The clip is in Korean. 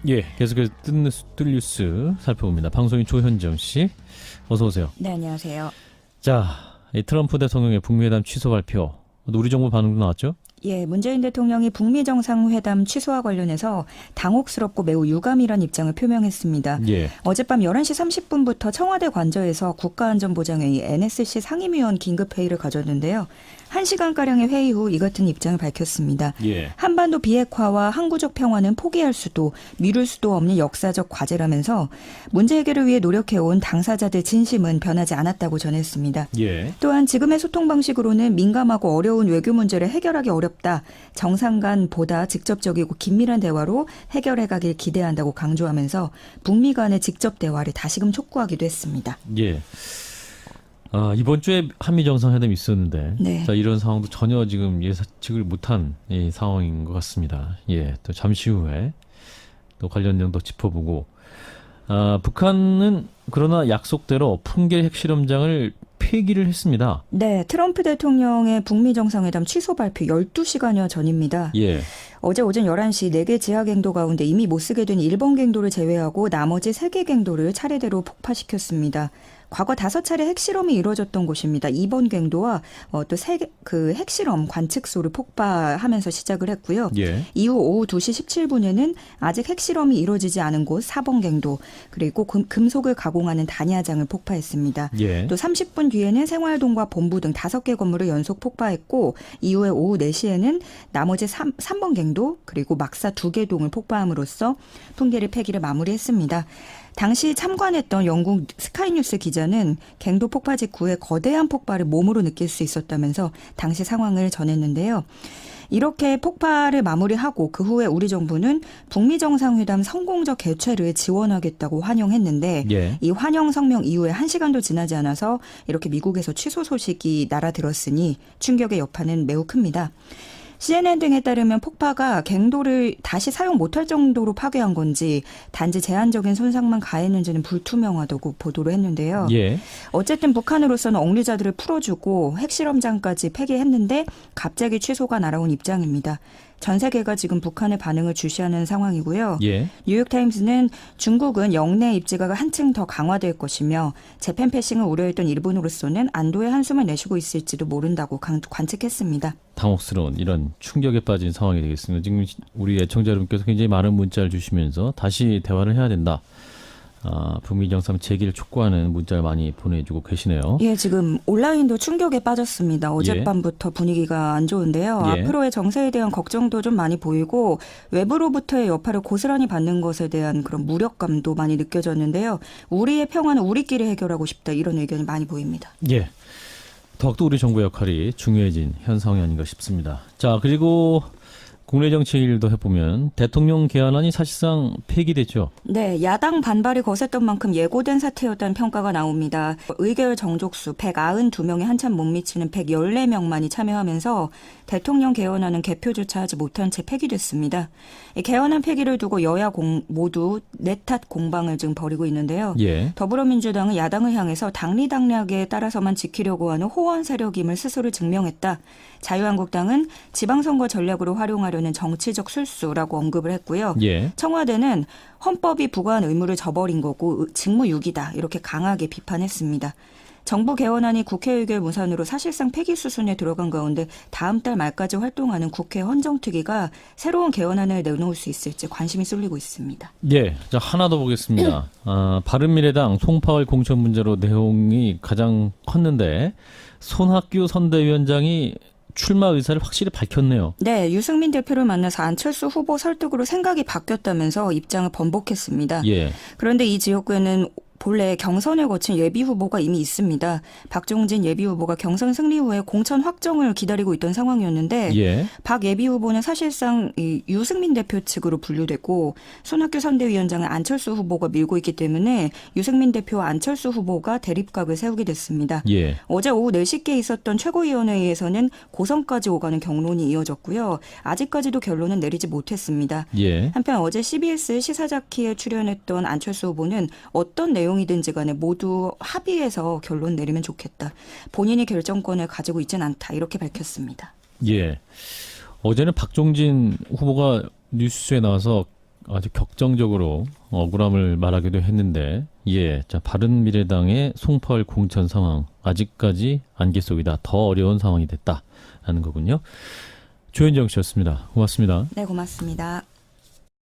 예, 계속해서 뜰 뉴스 살펴봅니다. 방송인 조현정 씨, 어서 오세요. 네, 안녕하세요. 자, 이 트럼프 대통령의 북미 회담 취소 발표, 우리 정부 반응도 나왔죠? 예, 문재인 대통령이 북미 정상회담 취소와 관련해서 당혹스럽고 매우 유감이란 입장을 표명했습니다. 예. 어젯밤 11시 30분부터 청와대 관저에서 국가안전보장회의 NSC 상임위원 긴급회의를 가졌는데요. 1시간가량의 회의 후 이 같은 입장을 밝혔습니다. 예. 한반도 비핵화와 항구적 평화는 포기할 수도 미룰 수도 없는 역사적 과제라면서 문제 해결을 위해 노력해온 당사자들 진심은 변하지 않았다고 전했습니다. 예. 또한 지금의 소통 방식으로는 민감하고 어려운 외교 문제를 해결하기 어렵다. 정상 간 보다 직접적이고 긴밀한 대화로 해결해 가길 기대한다고 강조하면서 북미 간의 직접 대화를 다시금 촉구하기도 했습니다. 예. 이번 주에 한미 정상회담이 있었는데, 네. 자, 이런 상황도 전혀 지금 예측을 못한 이 상황인 것 같습니다. 예. 또 잠시 후에 또 관련 내용도 짚어보고, 북한은 그러나 약속대로 풍계 핵실험장을 폐기를 했습니다. 네, 트럼프 대통령의 북미 정상회담 취소 발표 12시간여 전입니다. 예. 어제 오전 11시 4개 지하 갱도 가운데 이미 못 쓰게 된 1번 갱도를 제외하고 나머지 3개 갱도를 차례대로 폭파시켰습니다. 과거 5차례 핵실험이 이루어졌던 곳입니다. 2번 갱도와 또 그 핵실험 관측소를 폭파하면서 시작을 했고요. 예. 이후 오후 2시 17분에는 아직 핵실험이 이루어지지 않은 곳 4번 갱도 그리고 금속을 가공하는 단야장을 폭파했습니다. 예. 또 30분 뒤에는 생활동과 본부 등 5개 건물을 연속 폭파했고 이후에 오후 4시에는 나머지 3번 갱도 그리고 막사 2개 동을 폭파함으로써 풍계리 폐기를 마무리했습니다. 당시 참관했던 영국 스카이뉴스 기자는 갱도 폭파 직후에 거대한 폭발을 몸으로 느낄 수 있었다면서 당시 상황을 전했는데요. 이렇게 폭발을 마무리하고 그 후에 우리 정부는 북미 정상회담 성공적 개최를 지원하겠다고 환영했는데 예. 이 환영 성명 이후에 1시간도 지나지 않아서 이렇게 미국에서 취소 소식이 날아들었으니 충격의 여파는 매우 큽니다. CNN 등에 따르면 폭파가 갱도를 다시 사용 못할 정도로 파괴한 건지 단지 제한적인 손상만 가했는지는 불투명하다고 보도를 했는데요. 예. 어쨌든 북한으로서는 억류자들을 풀어주고 핵실험장까지 폐기했는데 갑자기 취소가 날아온 입장입니다. 전 세계가 지금 북한의 반응을 주시하는 상황이고요. 예. 뉴욕타임스는 중국은 영내 입지가 한층 더 강화될 것이며 재팬 패싱을 우려했던 일본으로서는 안도의 한숨을 내쉬고 있을지도 모른다고 관측했습니다. 당혹스러운 이런 충격에 빠진 상황이 되겠습니다. 지금 우리 애청자 여러분께서 굉장히 많은 문자를 주시면서 다시 대화를 해야 된다. 북미 정상 재개를 촉구하는 문자를 많이 보내주고 계시네요. 예, 지금 온라인도 충격에 빠졌습니다. 어젯밤부터 분위기가 안 좋은데요. 예. 앞으로의 정세에 대한 걱정도 좀 많이 보이고 외부로부터의 여파를 고스란히 받는 것에 대한 그런 무력감도 많이 느껴졌는데요. 우리의 평화는 우리끼리 해결하고 싶다 이런 의견이 많이 보입니다. 예. 더욱더 우리 정부의 역할이 중요해진 현 상황이 아닌가 싶습니다. 자, 그리고 국내 정치 얘기도 해보면 대통령 개헌안이 사실상 폐기됐죠. 네, 야당 반발이 거셌던 만큼 예고된 사태였다는 평가가 나옵니다. 의결 정족수 192명에 한참 못 미치는 114명만이 참여하면서 대통령 개헌안은 개표조차 하지 못한 채 폐기됐습니다. 이 개헌안 폐기를 두고 여야 모두 내탓 공방을 지금 벌이고 있는데요. 예. 더불어민주당은 야당을 향해서 당리당략에 따라서만 지키려고 하는 호원 세력임을 스스로 증명했다. 자유한국당은 지방선거 전략으로 활용하려는 정치적 술수라고 언급을 했고요. 예. 청와대는 헌법이 부과한 의무를 저버린 거고 직무유기다 이렇게 강하게 비판했습니다. 정부 개헌안이 국회 의결 무산으로 사실상 폐기 수순에 들어간 가운데 다음 달 말까지 활동하는 국회 헌정특위가 새로운 개헌안을 내놓을 수 있을지 관심이 쏠리고 있습니다. 예. 자, 하나 더 보겠습니다. 바른미래당 송파월 공천 문제로 내용이 가장 컸는데 손학규 선대위원장이 출마 의사를 확실히 밝혔네요. 네, 유승민 대표를 만나서 안철수 후보 설득으로 생각이 바뀌었다면서 입장을 번복했습니다. 예. 그런데 이 지역구에는 본래 경선을 거친 예비 후보가 이미 있습니다. 박종진 예비 후보가 경선 승리 후에 공천 확정을 기다리고 있던 상황이었는데 예. 박 예비 후보는 사실상 이 유승민 대표 측으로 분류됐고 손학규 선대위원장은 안철수 후보가 밀고 있기 때문에 유승민 대표와 안철수 후보가 대립각을 세우게 됐습니다. 예. 어제 오후 4시께 있었던 최고위원회의에서는 고성까지 오가는 경론이 이어졌고요. 아직까지도 결론은 내리지 못했습니다. 예. 한편 어제 CBS 시사자키에 출연했던 안철수 후보는 어떤 내용이든지 간에 모두 합의해서 결론 내리면 좋겠다. 본인이 결정권을 가지고 있지는 않다. 이렇게 밝혔습니다. 예. 어제는 박종진 후보가 뉴스에 나와서 아주 격정적으로 억울함을 말하기도 했는데, 예, 자, 바른미래당의 송파울 공천 상황 아직까지 안개 속이다. 더 어려운 상황이 됐다 하는 거군요. 조현정 씨였습니다. 고맙습니다. 네, 고맙습니다.